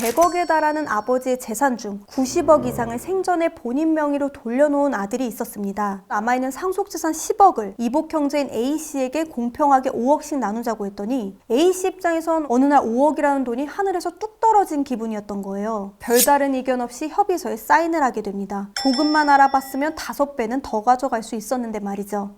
100억에 달하는 아버지의 재산 중 90억 이상을 생전에 본인 명의로 돌려놓은 아들이 있었습니다. 남아있는 상속재산 10억을 이복 형제인 A씨에게 공평하게 5억씩 나누자고 했더니 A씨 입장에선 어느 날 5억이라는 돈이 하늘에서 뚝 떨어진 기분이었던 거예요. 별다른 이견 없이 협의서에 사인을 하게 됩니다. 조금만 알아봤으면 5배는 더 가져갈 수 있었는데 말이죠.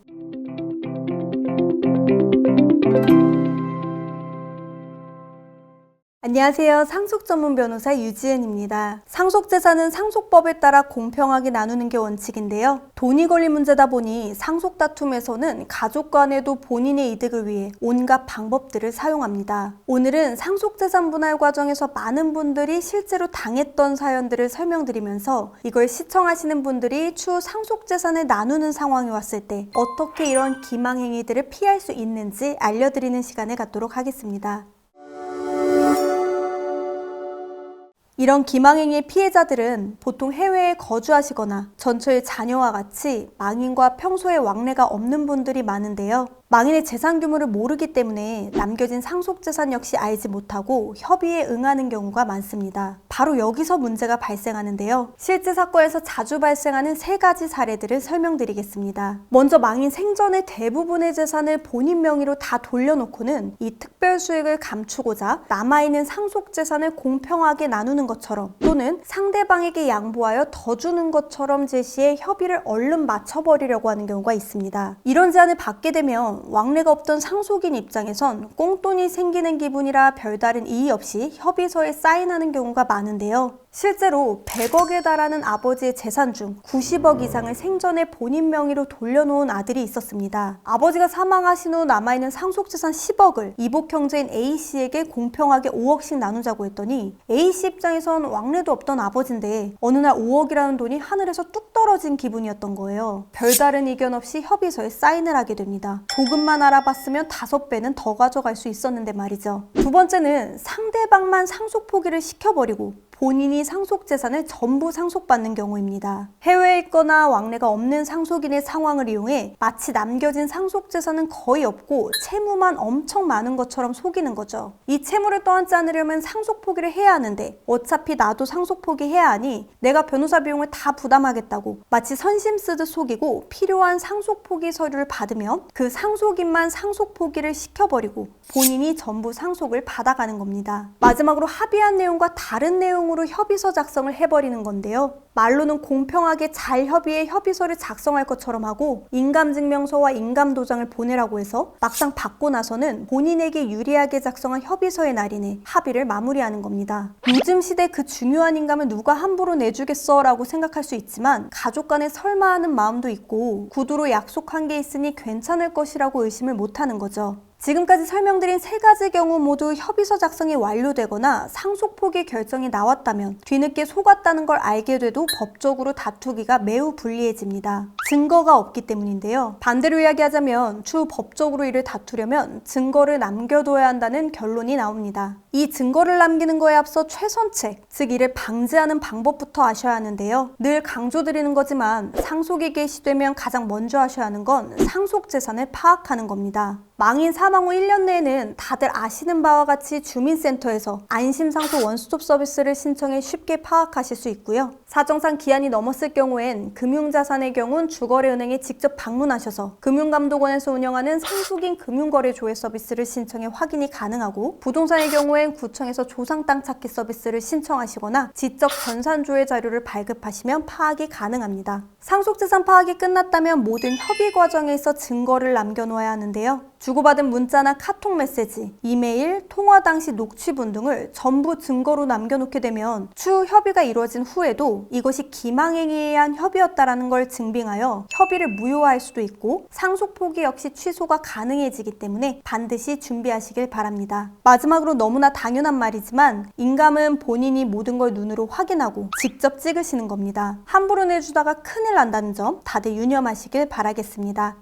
안녕하세요. 상속 전문 변호사 유지은입니다. 상속재산은 상속법에 따라 공평하게 나누는 게 원칙인데요. 돈이 걸린 문제다 보니 상속 다툼에서는 가족 간에도 본인의 이득을 위해 온갖 방법들을 사용합니다. 오늘은 상속재산 분할 과정에서 많은 분들이 실제로 당했던 사연들을 설명드리면서 이걸 시청하시는 분들이 추후 상속재산을 나누는 상황이 왔을 때 어떻게 이런 기망행위들을 피할 수 있는지 알려드리는 시간을 갖도록 하겠습니다. 이런 기망행위의 피해자들은 보통 해외에 거주하시거나 전처의 자녀와 같이 망인과 평소에 왕래가 없는 분들이 많은데요. 망인의 재산 규모를 모르기 때문에 남겨진 상속재산 역시 알지 못하고 협의에 응하는 경우가 많습니다. 바로 여기서 문제가 발생하는데요. 실제 사건에서 자주 발생하는 3가지 사례들을 설명드리겠습니다. 먼저 망인 생전에 대부분의 재산을 본인 명의로 다 돌려놓고는 이 특별 수익을 감추고자 남아있는 상속재산을 공평하게 나누는 것처럼 또는 상대방에게 양보하여 더 주는 것처럼 제시해 협의를 얼른 맞춰버리려고 하는 경우가 있습니다. 이런 제안을 받게 되면 왕래가 없던 상속인 입장에선 꽁돈이 생기는 기분이라 별다른 이의 없이 협의서에 사인하는 경우가 많은데요. 실제로 100억에 달하는 아버지의 재산 중 90억 이상을 생전에 본인 명의로 돌려놓은 아들이 있었습니다. 아버지가 사망하신 후 남아있는 상속재산 10억을 이복 형제인 A씨에게 공평하게 5억씩 나누자고 했더니 A씨 입장에선 왕래도 없던 아버지인데 어느 날 5억이라는 돈이 하늘에서 뚝 떨어진 기분이었던 거예요. 별다른 이견 없이 협의서에 사인을 하게 됩니다. 조금만 알아봤으면 5배는 더 가져갈 수 있었는데 말이죠. 두 번째는 상대방만 상속 포기를 시켜버리고 본인이 상속재산을 전부 상속받는 경우입니다. 해외에 있거나 왕래가 없는 상속인의 상황을 이용해 마치 남겨진 상속재산은 거의 없고 채무만 엄청 많은 것처럼 속이는 거죠. 이 채무를 떠안지 않으려면 상속 포기를 해야 하는데 어차피 나도 상속 포기해야 하니 내가 변호사 비용을 다 부담하겠다고 마치 선심 쓰듯 속이고 필요한 상속 포기 서류를 받으면 그 상속인만 상속 포기를 시켜버리고 본인이 전부 상속을 받아가는 겁니다. 마지막으로 합의한 내용과 다른 내용으로 협의서 작성을 해버리는 건데요. 말로는 공평하게 잘 협의해 협의서를 작성할 것처럼 하고 인감증명서와 인감도장을 보내라고 해서 막상 받고 나서는 본인에게 유리하게 작성한 협의서에 날인해 합의를 마무리하는 겁니다. 요즘 시대 그 중요한 인감을 누가 함부로 내주겠어 라고 생각할 수 있지만 가족 간에 설마 하는 마음도 있고 구두로 약속한 게 있으니 괜찮을 것이라고 의심을 못하는 거죠. 지금까지 설명드린 3가지 경우 모두 협의서 작성이 완료되거나 상속 포기 결정이 나왔다면 뒤늦게 속았다는 걸 알게 돼도 법적으로 다투기가 매우 불리해집니다. 증거가 없기 때문인데요. 반대로 이야기하자면 추후 법적으로 이를 다투려면 증거를 남겨둬야 한다는 결론이 나옵니다. 이 증거를 남기는 거에 앞서 최선책, 즉 이를 방지하는 방법부터 아셔야 하는데요. 늘 강조드리는 거지만 상속이 개시되면 가장 먼저 하셔야 하는 건 상속재산을 파악하는 겁니다. 망인 사망 후 1년 내에는 다들 아시는 바와 같이 주민센터에서 안심상속 원스톱 서비스를 신청해 쉽게 파악하실 수 있고요. 사정상 기한이 넘었을 경우엔 금융자산의 경우는 주거래은행에 직접 방문하셔서 금융감독원에서 운영하는 상속인 금융거래조회 서비스를 신청해 확인이 가능하고 부동산의 경우엔 구청에서 조상땅 찾기 서비스를 신청하시거나 지적 전산조회 자료를 발급하시면 파악이 가능합니다. 상속재산 파악이 끝났다면 모든 협의 과정에서 증거를 남겨놓아야 하는데요. 주고받은 문자나 카톡 메시지, 이메일, 통화 당시 녹취본 등을 전부 증거로 남겨놓게 되면 추후 협의가 이루어진 후에도 이것이 기망행위에 의한 협의였다라는 걸 증빙하여 협의를 무효화할 수도 있고 상속 포기 역시 취소가 가능해지기 때문에 반드시 준비하시길 바랍니다. 마지막으로 너무나 당연한 말이지만 인감은 본인이 모든 걸 눈으로 확인하고 직접 찍으시는 겁니다. 함부로 내주다가 큰일 난다는 점 다들 유념하시길 바라겠습니다.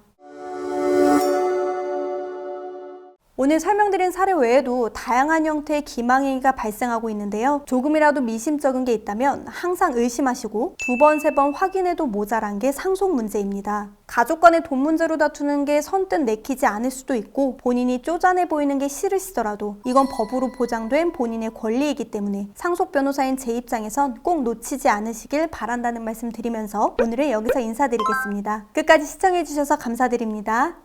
오늘 설명드린 사례 외에도 다양한 형태의 기망행위가 발생하고 있는데요. 조금이라도 미심쩍은 게 있다면 항상 의심하시고 2번, 3번 확인해도 모자란 게 상속 문제입니다. 가족 간의 돈 문제로 다투는 게 선뜻 내키지 않을 수도 있고 본인이 쪼잔해 보이는 게 싫으시더라도 이건 법으로 보장된 본인의 권리이기 때문에 상속 변호사인 제 입장에선 꼭 놓치지 않으시길 바란다는 말씀 드리면서 오늘은 여기서 인사드리겠습니다. 끝까지 시청해주셔서 감사드립니다.